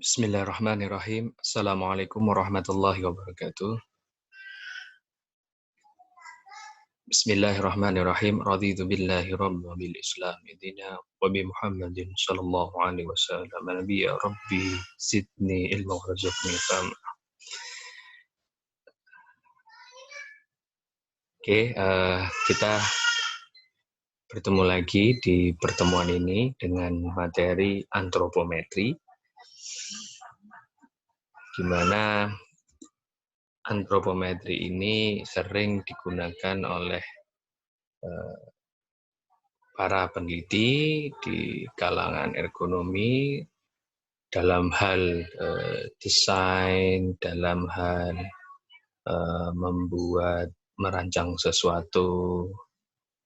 Bismillahirrahmanirrahim. Assalamualaikum warahmatullahi wabarakatuh. Bismillahirrahmanirrahim. Raditu billahi rabba bil islam idina wa bi Muhammadin sallallahu alaihi wasallam nabiyya rabbi zidni ilma warzuqni fahma. Oke, kita bertemu lagi di pertemuan ini dengan materi antropometri, di mana antropometri ini sering digunakan oleh para peneliti di kalangan ergonomi dalam hal desain, dalam hal merancang sesuatu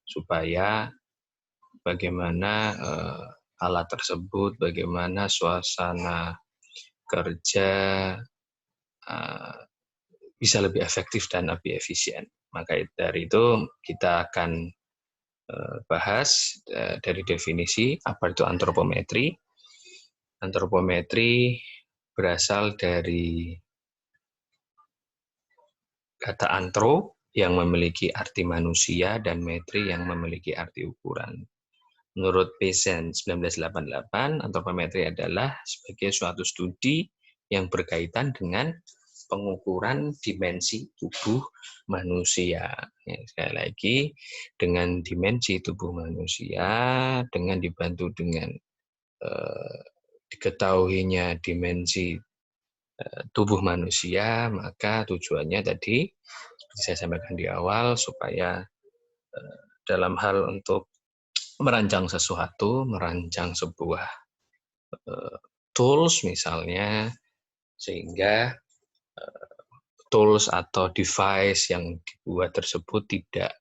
supaya bagaimana alat tersebut, bagaimana suasana kerja bisa lebih efektif dan lebih efisien. Maka dari itu kita akan bahas dari definisi apa itu antropometri. Antropometri berasal dari kata antro yang memiliki arti manusia dan metri yang memiliki arti ukuran. Menurut Pearson 1988, antropometri adalah sebagai suatu studi yang berkaitan dengan pengukuran dimensi tubuh manusia. Ya, sekali lagi, dengan dimensi tubuh manusia, dengan dibantu dengan diketahuinya dimensi tubuh manusia, maka tujuannya tadi, seperti saya sampaikan di awal, supaya dalam hal untuk merancang sesuatu, merancang sebuah tools misalnya, sehingga tools atau device yang dibuat tersebut tidak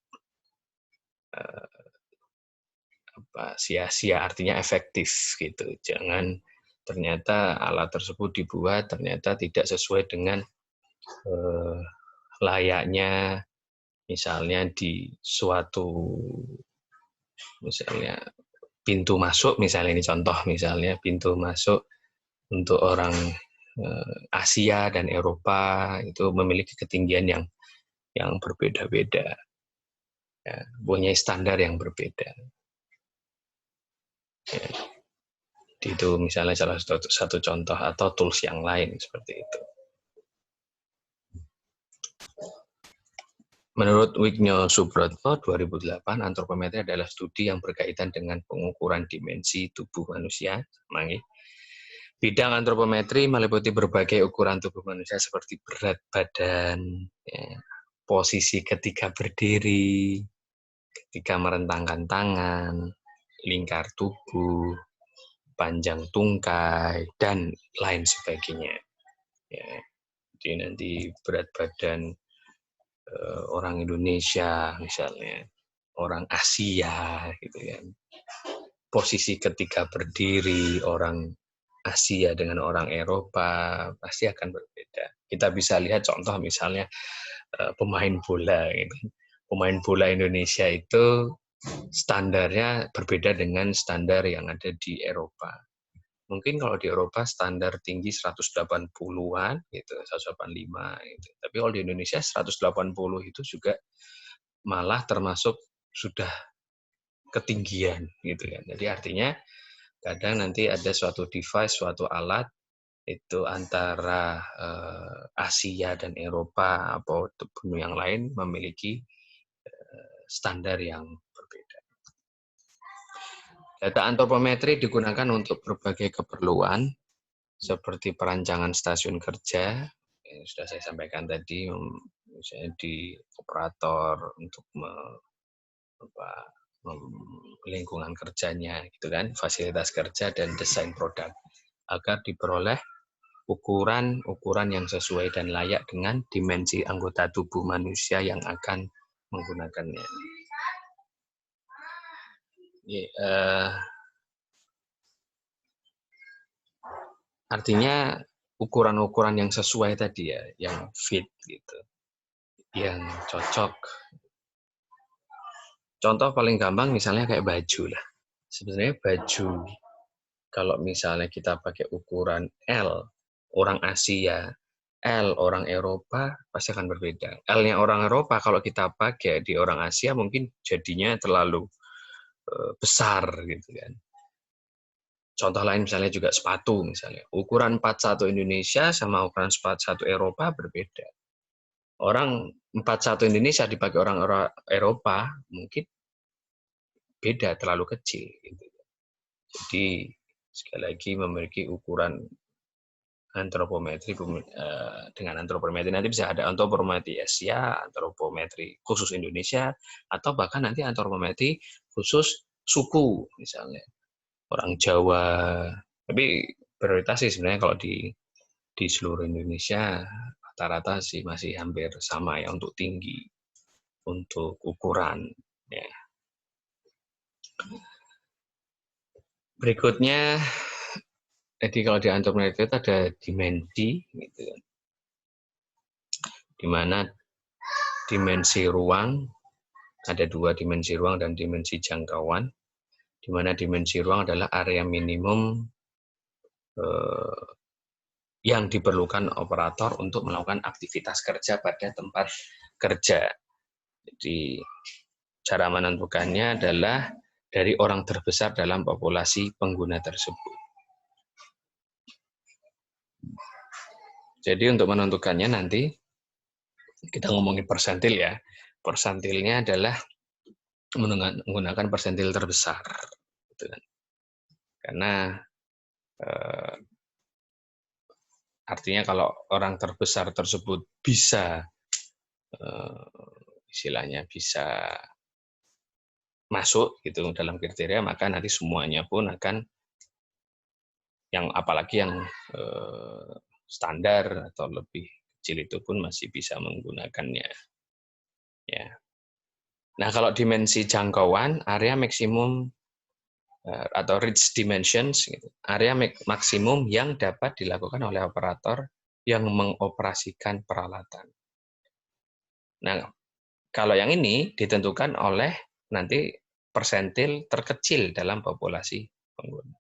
sia-sia, artinya efektif gitu. Jangan ternyata alat tersebut dibuat ternyata tidak sesuai dengan layaknya, misalnya di suatu misalnya pintu masuk, misalnya ini contoh, misalnya pintu masuk untuk orang Asia dan Eropa itu memiliki ketinggian yang berbeda-beda, ya, punya standar yang berbeda. Ya. Itu misalnya salah satu contoh atau tools yang lain seperti itu. Menurut Wigno Subroto 2008, antropometri adalah studi yang berkaitan dengan pengukuran dimensi tubuh manusia. Bidang antropometri meliputi berbagai ukuran tubuh manusia seperti berat badan, ya, posisi ketika berdiri, ketika merentangkan tangan, lingkar tubuh, panjang tungkai, dan lain sebagainya. Ya, jadi nanti berat badan orang Indonesia misalnya, orang Asia gitu kan. Posisi ketika berdiri orang Asia dengan orang Eropa pasti akan berbeda. Kita bisa lihat contoh misalnya pemain bola gitu. Pemain bola Indonesia itu standarnya berbeda dengan standar yang ada di Eropa. Mungkin kalau di Eropa standar tinggi 180-an gitu, 185 gitu. Tapi kalau di Indonesia 180 itu juga malah termasuk sudah ketinggian gitu kan. Jadi artinya kadang nanti ada suatu device, suatu alat itu antara Asia dan Eropa atau benua yang lain memiliki standar yang berbeda. Data antropometri digunakan untuk berbagai keperluan seperti perancangan stasiun kerja, yang sudah saya sampaikan tadi, misalnya di operator untuk lingkungan kerjanya, gitu kan, fasilitas kerja dan desain produk, agar diperoleh ukuran yang sesuai dan layak dengan dimensi anggota tubuh manusia yang akan menggunakannya. Artinya ukuran-ukuran yang sesuai tadi ya, yang fit gitu, yang cocok. Contoh paling gampang misalnya kayak baju lah. Sebenarnya baju kalau misalnya kita pakai ukuran L, orang Asia, L orang Eropa pasti akan berbeda. L-nya orang Eropa kalau kita pakai di orang Asia mungkin jadinya terlalu besar gitu kan. Contoh lain misalnya juga sepatu misalnya. Ukuran 41 Indonesia sama ukuran 41 Eropa berbeda. Orang 41 Indonesia dipakai orang Eropa mungkin beda, terlalu kecil. Gitu. Jadi sekali lagi memiliki ukuran antropometri dengan antropometri nanti bisa ada antropometri Asia, antropometri khusus Indonesia, atau bahkan nanti antropometri khusus suku misalnya orang Jawa. Tapi prioritas sih sebenarnya kalau di seluruh Indonesia rata-rata sih masih hampir sama ya untuk tinggi, untuk ukuran. Ya. Berikutnya, jadi kalau di antropometri itu ada dimensi, gitu kan. Di mana dimensi ruang, ada dua dimensi ruang dan dimensi jangkauan, di mana dimensi ruang adalah area minimum yang diperlukan operator untuk melakukan aktivitas kerja pada tempat kerja. Jadi cara menentukannya adalah dari orang terbesar dalam populasi pengguna tersebut. Jadi untuk menentukannya nanti kita ngomongin persentil ya. Persentilnya adalah menggunakan persentil terbesar. Gitu kan. Karena artinya kalau orang terbesar tersebut bisa istilahnya bisa masuk gitu dalam kriteria, maka nanti semuanya pun akan yang apalagi yang standar atau lebih kecil itu pun masih bisa menggunakannya. Ya. Nah, kalau dimensi jangkauan, area maksimum atau reach dimensions, gitu, area maksimum yang dapat dilakukan oleh operator yang mengoperasikan peralatan. Nah, kalau yang ini ditentukan oleh nanti persentil terkecil dalam populasi pengguna.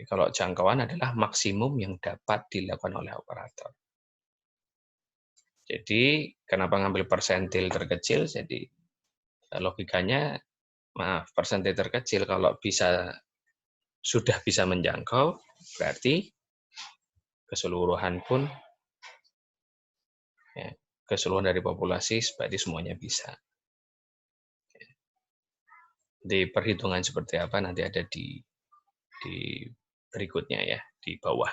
Kalau jangkauan adalah maksimum yang dapat dilakukan oleh operator. Jadi kenapa ngambil persentil terkecil? Jadi logikanya, maaf, persentil terkecil kalau sudah bisa menjangkau, berarti keseluruhan pun, ya, keseluruhan dari populasi berarti semuanya bisa. Di perhitungan seperti apa nanti ada di berikutnya ya, di bawah.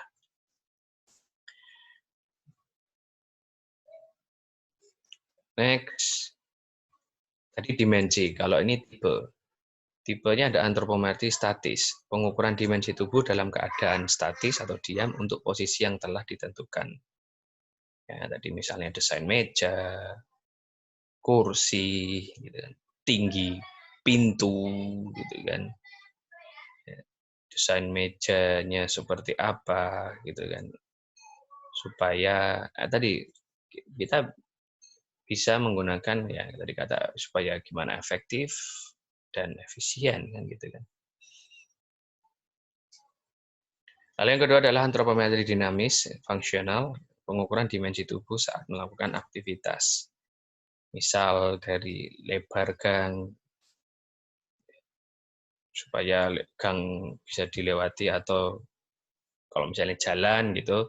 Next, tadi dimensi. Kalau ini tipe. Tipenya ada antropometri statis, pengukuran dimensi tubuh dalam keadaan statis atau diam untuk posisi yang telah ditentukan. Ya, tadi misalnya desain meja, kursi, gitu kan, tinggi pintu, gitu kan. Ya, desain mejanya seperti apa, gitu kan. Supaya tadi kita bisa menggunakan ya tadi kata supaya gimana efektif dan efisien kan gitu kan. Lalu yang kedua adalah antropometri dinamis fungsional, pengukuran dimensi tubuh saat melakukan aktivitas. Misal dari lebar gang supaya gang bisa dilewati atau kalau misalnya jalan gitu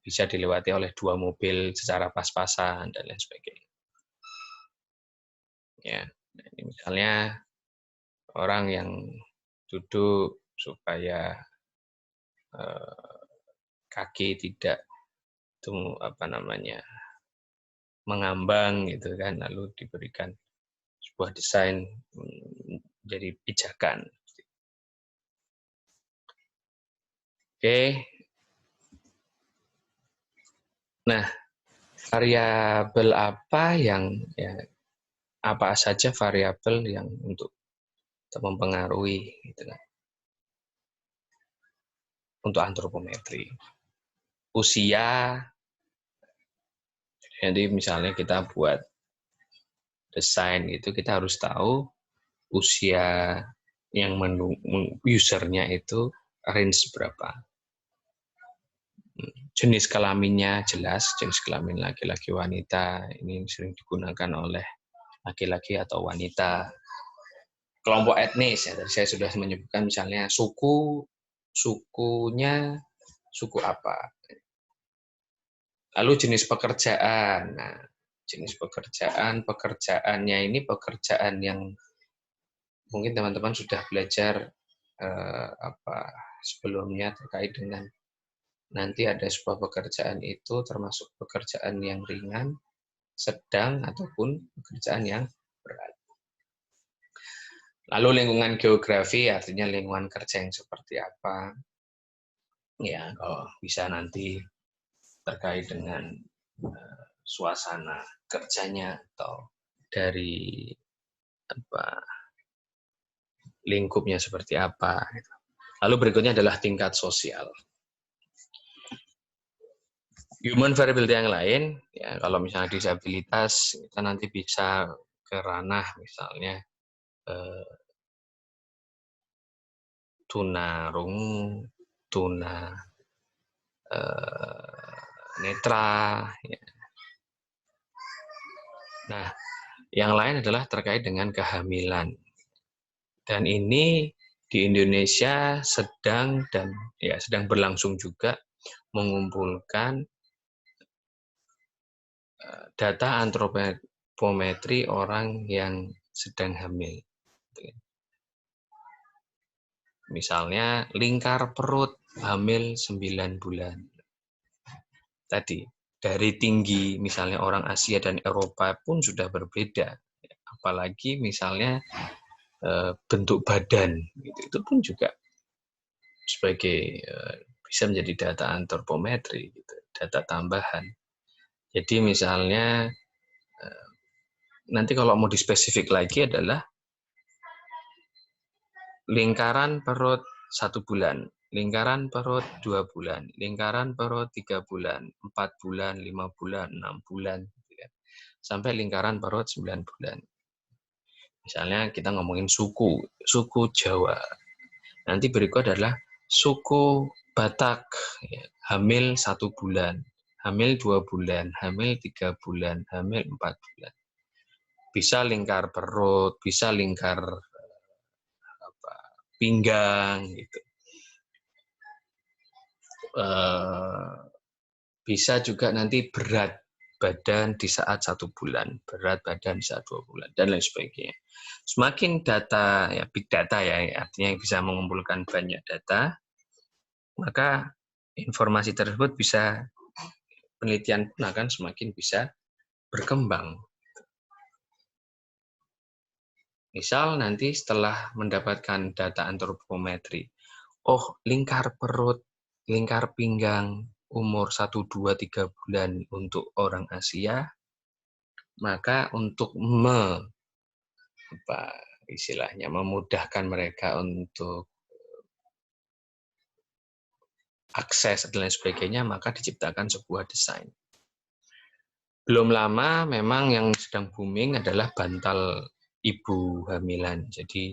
bisa dilewati oleh dua mobil secara pas-pasan dan lain sebagainya. Ya, ini misalnya orang yang duduk supaya kaki tidak mengambang gitu kan, lalu diberikan sebuah desain jadi pijakan. Oke. Nah, variabel apa apa saja variabel yang untuk mempengaruhi gitu kan. Untuk antropometri. Usia, jadi misalnya kita buat desain itu kita harus tahu usia yang usernya itu range berapa. Jenis kelaminnya jelas, jenis kelamin laki-laki wanita, ini sering digunakan oleh laki-laki atau wanita. Kelompok etnis, ya tadi saya sudah menyebutkan misalnya sukunya suku apa. Lalu jenis pekerjaan. Nah, jenis pekerjaannya ini pekerjaan yang mungkin teman-teman sudah belajar sebelumnya terkait dengan nanti ada sebuah pekerjaan itu termasuk pekerjaan yang ringan, sedang, ataupun pekerjaan yang berat. Lalu lingkungan geografi artinya lingkungan kerja yang seperti apa. Ya, kalau bisa nanti terkait dengan suasana kerjanya atau dari lingkupnya seperti apa. Lalu berikutnya adalah tingkat sosial. Human variability yang lain, ya kalau misalnya disabilitas, kita nanti bisa ke ranah misalnya tunarungu, tuna netra. Ya. Nah, yang lain adalah terkait dengan kehamilan. Dan ini di Indonesia sedang berlangsung juga mengumpulkan data antropometri orang yang sedang hamil. Misalnya lingkar perut hamil 9 bulan. Tadi dari tinggi misalnya orang Asia dan Eropa pun sudah berbeda. Apalagi misalnya bentuk badan itu pun juga sebagai bisa menjadi data antropometri, gitu, data tambahan. Jadi misalnya nanti kalau mau dispesifik lagi adalah lingkaran perut 1 bulan, lingkaran perut 2 bulan, lingkaran perut 3 bulan, 4 bulan, 5 bulan, 6 bulan, sampai lingkaran perut 9 bulan. Misalnya kita ngomongin suku Jawa. Nanti berikut adalah suku Batak, hamil 1 bulan, hamil 2 bulan, hamil 3 bulan, hamil 4 bulan. Bisa lingkar perut, bisa lingkar pinggang, gitu. Bisa juga nanti berat badan di saat 1 bulan, berat badan di saat 2 bulan, dan lain sebagainya. Semakin data, ya big data ya, artinya bisa mengumpulkan banyak data, maka informasi tersebut bisa, penelitian pun akan semakin bisa berkembang. Misal nanti setelah mendapatkan data antropometri, oh lingkar perut, lingkar pinggang, umur 1, 2, 3 bulan untuk orang Asia, maka untuk memudahkan mereka untuk akses dan lain sebagainya, maka diciptakan sebuah desain. Belum lama memang yang sedang booming adalah bantal ibu hamilan. Jadi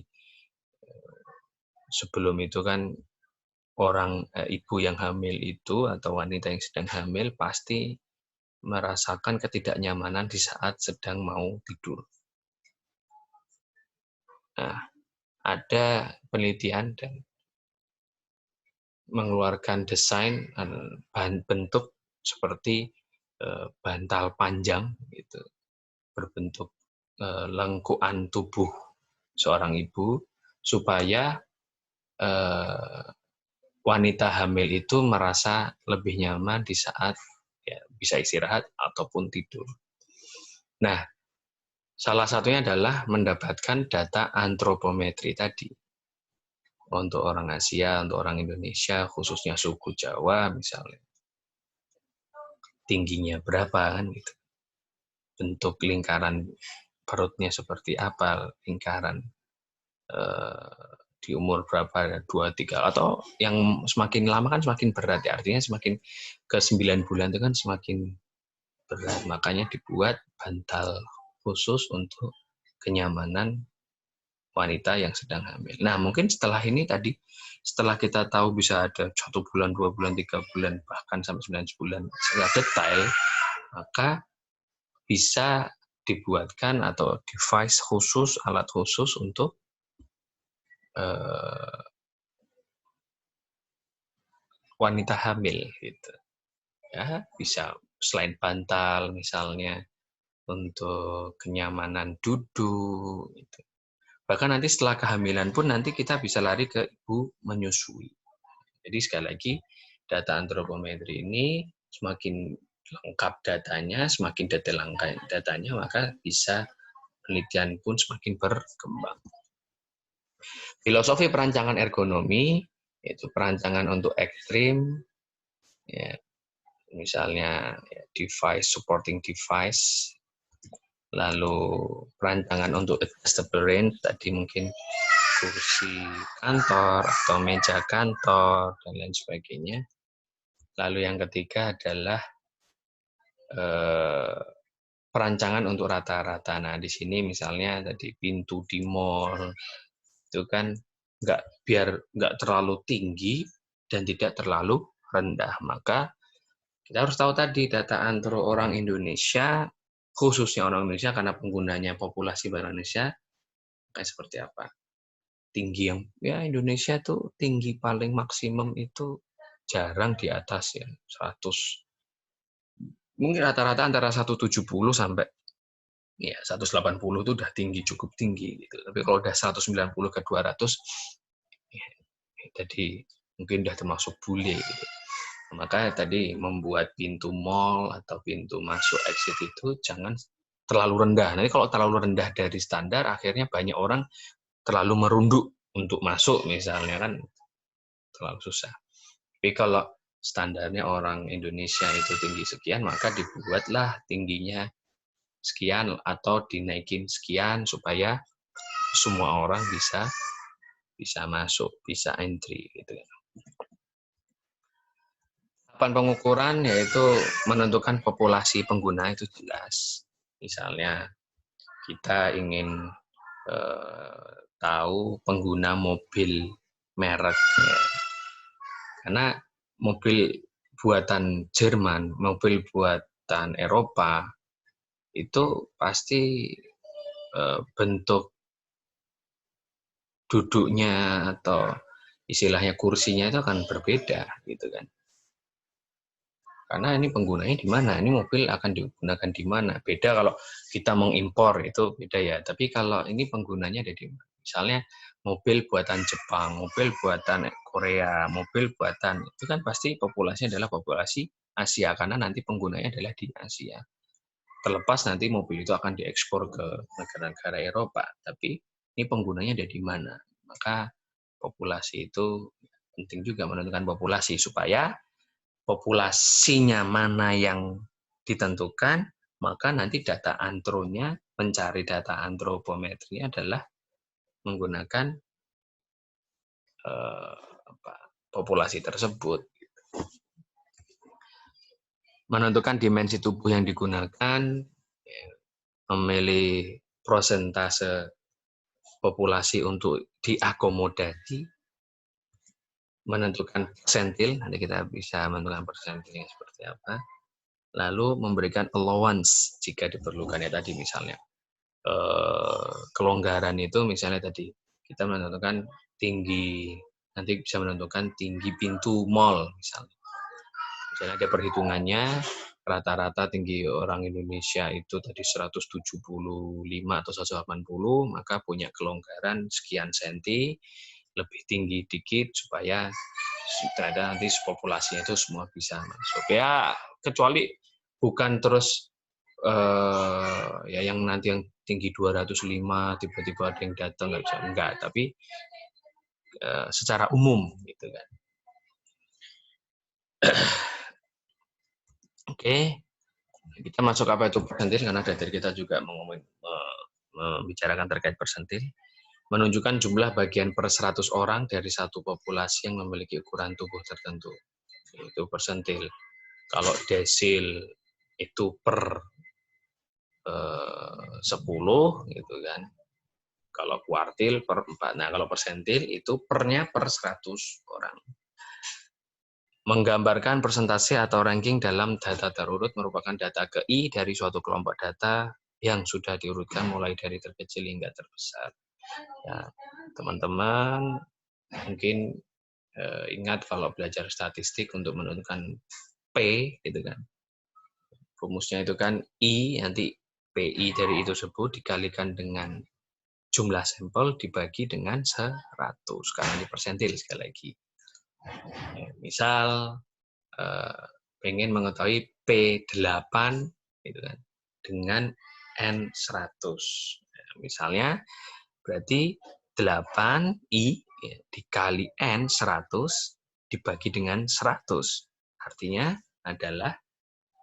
sebelum itu kan ibu yang hamil itu atau wanita yang sedang hamil pasti merasakan ketidaknyamanan di saat sedang mau tidur. Nah, ada penelitian dan mengeluarkan desain bentuk seperti bantal panjang, gitu, berbentuk lengkuan tubuh seorang ibu, supaya wanita hamil itu merasa lebih nyaman di saat bisa istirahat ataupun tidur. Nah, salah satunya adalah mendapatkan data antropometri tadi. Untuk orang Asia, untuk orang Indonesia, khususnya suku Jawa misalnya. Tingginya berapa kan gitu. Bentuk lingkaran perutnya seperti apa, lingkaran di umur berapa, 2, 3, atau yang semakin lama kan semakin berat ya, artinya semakin ke 9 bulan itu kan semakin berat, makanya dibuat bantal khusus untuk kenyamanan wanita yang sedang hamil. Nah, mungkin setelah ini tadi, setelah kita tahu bisa ada 1 bulan, 2 bulan, 3 bulan, bahkan sampai 9 bulan secara detail, maka bisa dibuatkan atau device khusus, alat khusus untuk wanita hamil gitu. Ya, bisa selain bantal misalnya untuk kenyamanan duduk gitu. Bahkan nanti setelah kehamilan pun nanti kita bisa lari ke ibu menyusui. Jadi sekali lagi data antropometri ini semakin lengkap datanya, semakin detail datanya, maka bisa penelitian pun semakin berkembang. Filosofi perancangan ergonomi yaitu perancangan untuk ekstrim, ya, misalnya ya, device supporting device, lalu perancangan untuk adjustable range tadi mungkin kursi kantor atau meja kantor dan lain sebagainya. Lalu yang ketiga adalah perancangan untuk rata-rata. Nah di sini misalnya tadi pintu di mall itu kan biar nggak terlalu tinggi dan tidak terlalu rendah. Maka kita harus tahu tadi data antro orang Indonesia, khususnya orang Indonesia karena penggunanya populasi Indonesia kayak seperti apa. Tinggi yang ya Indonesia tuh tinggi paling maksimum itu jarang di atas ya 100. Mungkin rata-rata antara 170 sampai ya 180 itu udah tinggi, cukup tinggi gitu. Tapi kalau udah 190 ke 200 ya, jadi mungkin udah termasuk bule gitu. Maka tadi membuat pintu mall atau pintu masuk exit itu jangan terlalu rendah. Nanti kalau terlalu rendah dari standar, akhirnya banyak orang terlalu merunduk untuk masuk misalnya kan terlalu susah. Tapi kalau standarnya orang Indonesia itu tinggi sekian, maka dibuatlah tingginya sekian atau dinaikin sekian supaya semua orang bisa masuk, bisa entry gitu. Tahapan pengukuran yaitu menentukan populasi pengguna itu jelas. Misalnya kita ingin tahu pengguna mobil merek, karena mobil buatan Jerman, mobil buatan Eropa itu pasti bentuk duduknya atau istilahnya kursinya itu akan berbeda gitu kan. Karena ini penggunanya di mana, ini mobil akan digunakan di mana. Beda kalau kita mengimpor itu beda ya. Tapi kalau ini penggunanya ada di mana. Misalnya mobil buatan Jepang, mobil buatan Korea, mobil buatan itu kan pasti populasinya adalah populasi Asia karena nanti penggunanya adalah di Asia. Terlepas nanti mobil itu akan diekspor ke negara-negara Eropa, tapi ini penggunanya ada di mana. Maka populasi itu penting juga menentukan populasi supaya populasinya mana yang ditentukan, maka nanti data antronya, mencari data antropometri adalah menggunakan populasi tersebut. Menentukan dimensi tubuh yang digunakan, memilih prosentase populasi untuk diakomodasi, menentukan persentil, nanti kita bisa menentukan persentilnya seperti apa, lalu memberikan allowance jika diperlukan ya tadi misalnya kelonggaran itu misalnya tadi kita menentukan tinggi, nanti bisa menentukan tinggi pintu mall misalnya ada perhitungannya rata-rata tinggi orang Indonesia itu tadi 175 atau 180, maka punya kelonggaran sekian senti, lebih tinggi dikit supaya ada nanti populasinya itu semua bisa masuk. Ya kecuali bukan terus ya yang nanti yang tinggi 205 tiba-tiba ada yang datang nggak bisa, enggak, tapi secara umum gitu kan. Oke, kita masuk apa itu persentil karena dari kita juga membicarakan terkait persentil. Menunjukkan jumlah bagian per 100 orang dari satu populasi yang memiliki ukuran tubuh tertentu. Itu persentil. Kalau desil itu per 10 gitu kan. Kalau kuartil per 4. Nah, kalau persentil itu pernya per 100 orang. Menggambarkan persentase atau ranking dalam data terurut merupakan data KI dari suatu kelompok data yang sudah diurutkan mulai dari terkecil hingga terbesar. Ya, teman-teman mungkin ingat kalau belajar statistik untuk menentukan P, gitu kan. Rumusnya itu kan I, nanti PI dari itu tersebut dikalikan dengan jumlah sampel dibagi dengan 100, karena ini persentil sekali lagi. Misal pengen mengetahui P8 gitu kan, dengan N100. Misalnya berarti 8I ya, dikali N100 dibagi dengan 100. Artinya adalah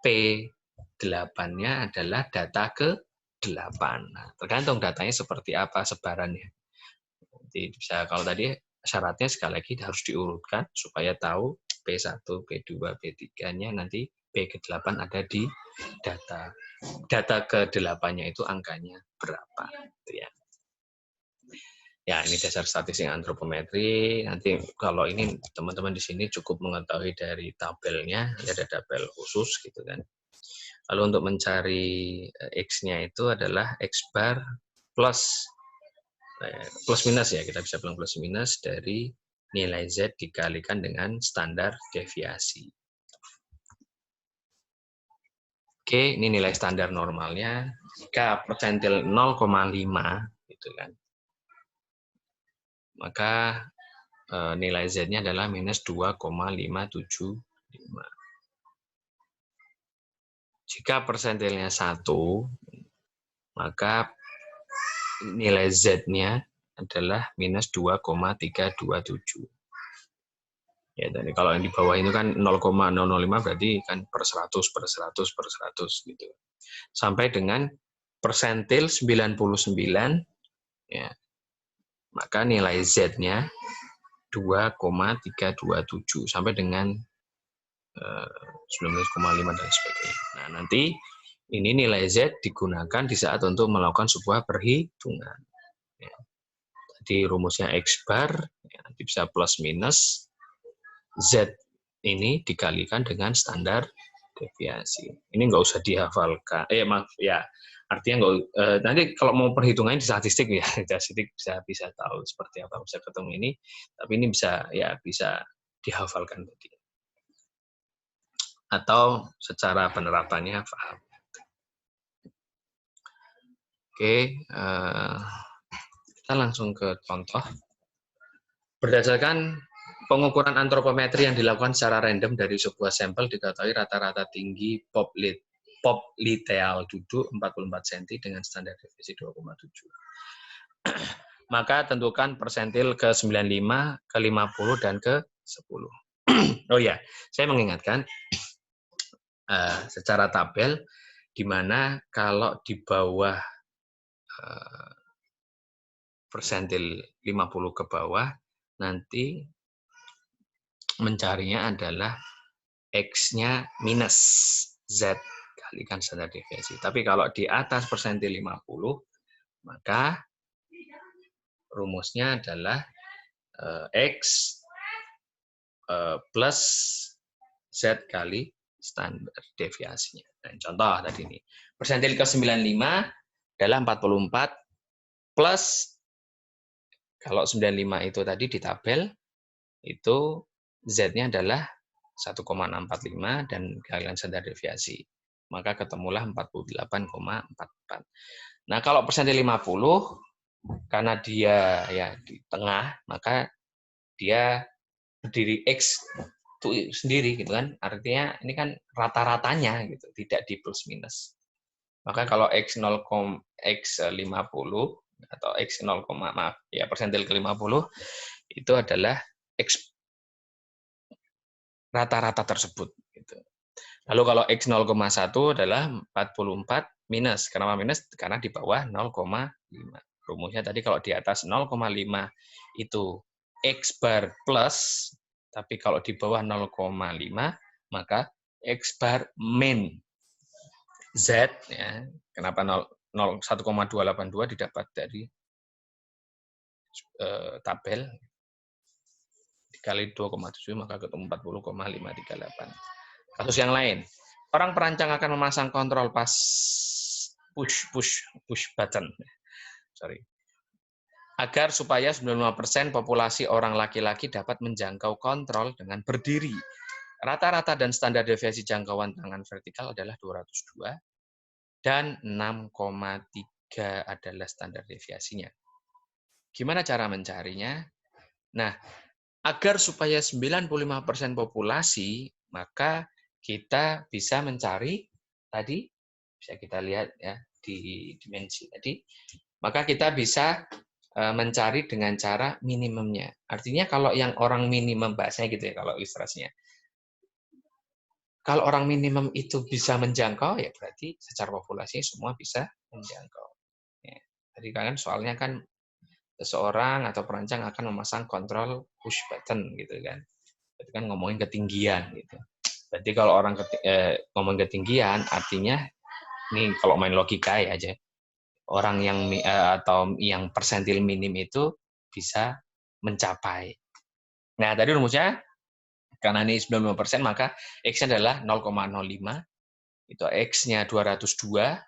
P8-nya adalah data ke-8. Nah, tergantung datanya seperti apa sebarannya. Jadi bisa, kalau tadi syaratnya sekali lagi harus diurutkan supaya tahu P1, P2, P3-nya nanti P ke-8 ada di data. Data ke-8-nya itu angkanya berapa. Gitu ya. Ya, ini dasar statistik antropometri. Nanti kalau ini teman-teman di sini cukup mengetahui dari tabelnya, ada tabel khusus gitu kan. Lalu untuk mencari X-nya itu adalah X bar plus minus ya, kita bisa bilang plus minus dari nilai Z dikalikan dengan standar deviasi. Oke, ini nilai standar normalnya. Jika persentil 0,5 gitu kan, maka nilai Z-nya adalah minus 2,575. Jika persentilnya 1, maka nilai Z-nya adalah minus 2,327. Ya, dan kalau yang di bawah itu kan 0,005 berarti kan per 100, per 100, per 100 gitu. Sampai dengan persentil 99, ya, maka nilai Z-nya 2,327 sampai dengan 19,5 dan sebagainya. Nah, nanti ini nilai Z digunakan di saat untuk melakukan sebuah perhitungan. Ya. Jadi rumusnya X bar, ya, nanti bisa plus minus Z ini dikalikan dengan standar deviasi. Ini nggak usah dihafalkan. Maaf ya, artinya nggak. Nanti kalau mau perhitungannya di statistik ya, statistik bisa tahu seperti apa bisa ketemu ini. Tapi ini bisa dihafalkan tadi. Atau secara penerapannya paham. Oke, kita langsung ke contoh. Berdasarkan pengukuran antropometri yang dilakukan secara random dari sebuah sampel diketahui rata-rata tinggi popliteal duduk 44 cm dengan standar deviasi 2,7. Maka tentukan persentil ke-95, ke-50, dan ke-10. Oh ya, saya mengingatkan secara tabel, di mana kalau di bawah persentil 50 ke bawah, nanti mencarinya adalah X-nya minus Z kalikan standar deviasi. Tapi kalau di atas persentil 50, maka rumusnya adalah X plus Z kali standar deviasinya. Dan contoh tadi ini, persentil ke-95 adalah 44 plus, kalau 95 itu tadi di tabel, itu Z-nya adalah 1,645 dan kalikan standar deviasi. Maka ketemulah 48,44. Nah, kalau persentil 50, karena dia ya di tengah, maka dia berdiri X itu sendiri gitu kan. Artinya ini kan rata-ratanya gitu, tidak di plus minus. Maka kalau X0, X50 atau X0, maaf ya, persentil ke-50 itu adalah X rata-rata tersebut gitu. Lalu kalau X0,1 adalah 44 minus. Kenapa minus? Karena di bawah 0,5. Rumusnya tadi kalau di atas 0,5 itu X bar plus, tapi kalau di bawah 0,5 maka X bar min Z, ya. Kenapa 1,282 didapat dari tabel dikali 2,7 maka ketemu 40,538. Kasus yang lain, orang perancang akan memasang kontrol pas push button, agar supaya 95% populasi orang laki-laki dapat menjangkau kontrol dengan berdiri. Rata-rata dan standar deviasi jangkauan tangan vertikal adalah 202 dan 6,3 adalah standar deviasinya. Gimana cara mencarinya? Nah, agar supaya 95% populasi, maka kita bisa mencari tadi, bisa kita lihat ya di dimensi tadi, maka kita bisa mencari dengan cara minimumnya. Artinya kalau yang orang minimum, bahasanya gitu ya kalau ilustrasinya. Kalau orang minimum itu bisa menjangkau, ya berarti secara populasi semua bisa menjangkau. Ya. Tadi kan soalnya kan seseorang atau perancang akan memasang kontrol push button gitu kan. Itu kan ngomongin ketinggian gitu. Berarti kalau orang ngomong ketinggian artinya ini kalau main logika ya aja. Orang yang atau yang persentil minim itu bisa mencapai. Nah, tadi rumusnya karena ini 95% maka X-nya adalah 0,05. Itu X-nya 202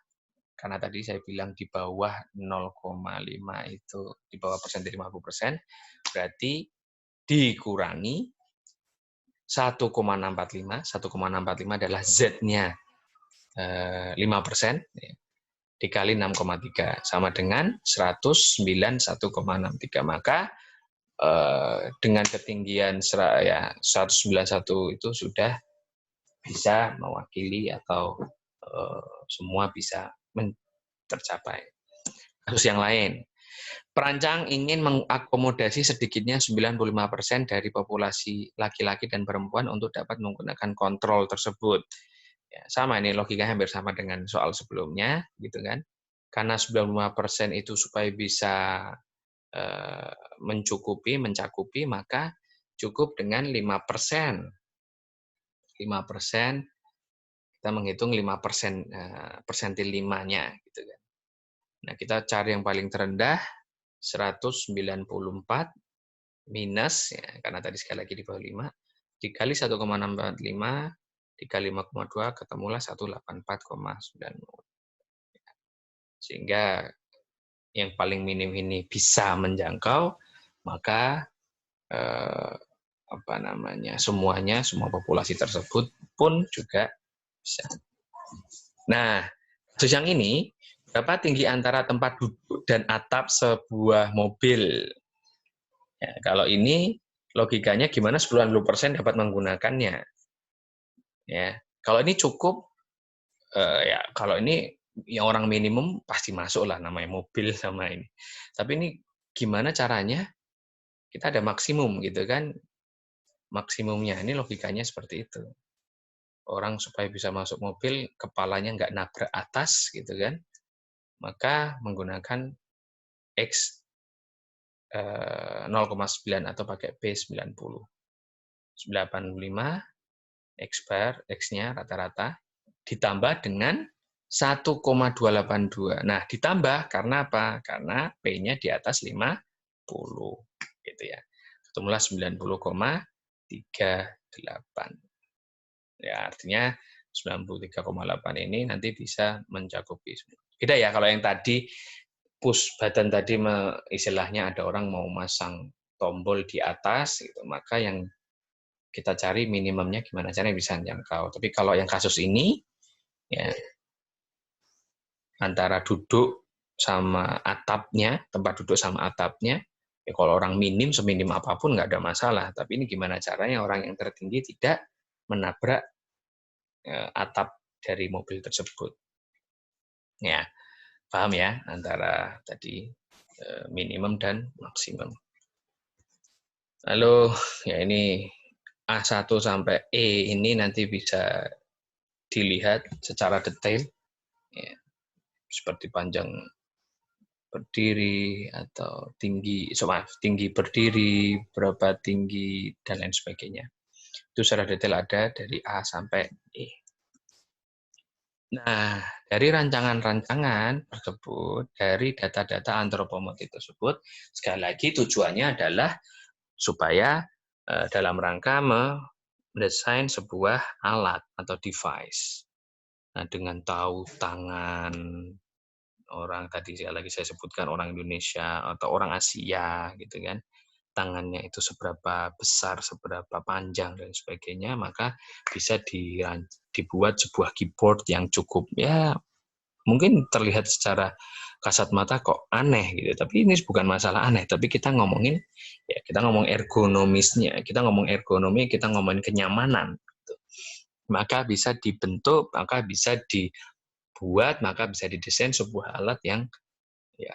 karena tadi saya bilang di bawah 0,5 itu di bawah persentil 50%, berarti dikurangi 1,645. 1,645 adalah Z-nya 5%, dikali 6,3 sama dengan 109 1,63. Maka dengan ketinggian 191 itu sudah bisa mewakili atau semua bisa tercapai. Kasus yang lain, perancang ingin mengakomodasi sedikitnya 95% dari populasi laki-laki dan perempuan untuk dapat menggunakan kontrol tersebut. Ya, sama ini logikanya hampir sama dengan soal sebelumnya, gitu kan? Karena 95% itu supaya bisa mencakupi, maka cukup dengan 5%. 5%, kita menghitung 5% persentil 5-nya, gitu kan. Nah, kita cari yang paling terendah, 194 minus, ya, karena tadi sekali lagi di bawah 5, dikali 1,645, dikali 5,2, ketemulah 184,90. Sehingga yang paling minim ini bisa menjangkau, maka semuanya, semua populasi tersebut pun juga bisa. Nah, kasus yang ini, berapa tinggi antara tempat duduk dan atap sebuah mobil? Ya, kalau ini logikanya gimana 90% dapat menggunakannya? Ya, kalau ini cukup, ya kalau ini yang orang minimum pasti masuk lah namanya mobil sama ini. Tapi ini gimana caranya? Kita ada maksimum gitu kan? Maksimumnya ini logikanya seperti itu. Orang supaya bisa masuk mobil, kepalanya nggak nabrak atas gitu kan? Maka menggunakan X 0,9 atau pakai B90. 85 X bar, X-nya rata-rata, ditambah dengan 1,282. Nah, ditambah karena apa? Karena P-nya di atas 50. Gitu ya. Ketemulah 90,38. Ya, artinya 93,8 ini nanti bisa mencakupi. Beda ya, kalau yang tadi push button tadi istilahnya ada orang mau masang tombol di atas, gitu, maka yang kita cari minimumnya gimana caranya bisa menjangkau. Tapi kalau yang kasus ini, ya antara duduk sama atapnya, tempat duduk sama atapnya, ya kalau orang minim, seminim apapun nggak ada masalah. Tapi ini gimana caranya orang yang tertinggi tidak menabrak atap dari mobil tersebut. Ya, paham ya antara tadi minimum dan maksimum. Lalu ya ini A1 sampai E ini nanti bisa dilihat secara detail, ya, seperti panjang berdiri atau tinggi berdiri, berapa tinggi, dan lain sebagainya. Itu secara detail ada dari A sampai E. Nah, dari rancangan-rancangan tersebut, dari data-data antropometri tersebut, sekali lagi tujuannya adalah supaya dalam rangka mendesain sebuah alat atau device. Nah, dengan tahu tangan orang tadi saya sebutkan orang Indonesia atau orang Asia gitu kan, tangannya itu seberapa besar, seberapa panjang dan sebagainya, maka bisa dibuat sebuah keyboard yang cukup ya mungkin terlihat secara kasat mata kok aneh gitu, tapi ini bukan masalah aneh, tapi kita ngomongin ya kita ngomong ergonomisnya, kita ngomong ergonomi, kita ngomongin kenyamanan gitu. Maka bisa dibentuk, maka bisa dibuat, maka bisa didesain sebuah alat yang ya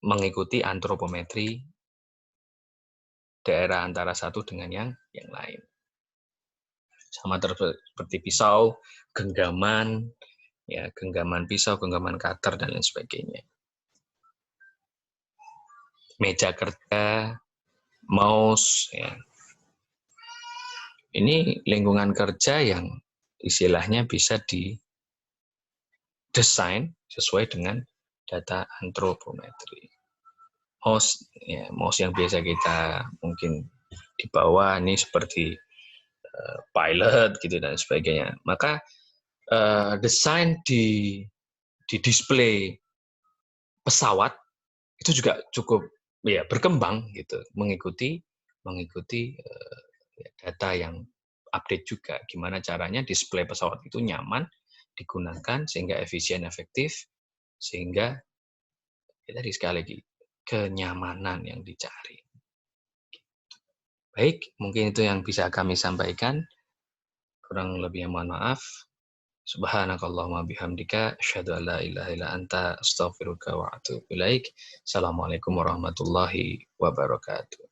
mengikuti antropometri daerah antara satu dengan yang lain. Sama seperti pisau, genggaman, ya genggaman pisau, genggaman cutter dan lain sebagainya. Meja kerja, mouse, ya. Ini lingkungan kerja yang istilahnya bisa didesain sesuai dengan data antropometri. Mouse yang biasa kita mungkin di bawah ini seperti pilot gitu dan sebagainya. Maka desain di display pesawat itu juga cukup ya berkembang gitu, mengikuti data yang update juga. Gimana caranya display pesawat itu nyaman digunakan sehingga efisien efektif sehingga ya tadi sekali lagi kenyamanan yang dicari. Baik, mungkin itu yang bisa kami sampaikan. Kurang lebihnya mohon maaf. Subhanakallahumma bihamdika asyhadu an la ilaha illa anta astaghfiruka wa atubu ilaik. Assalamualaikum warahmatullahi wabarakatuh.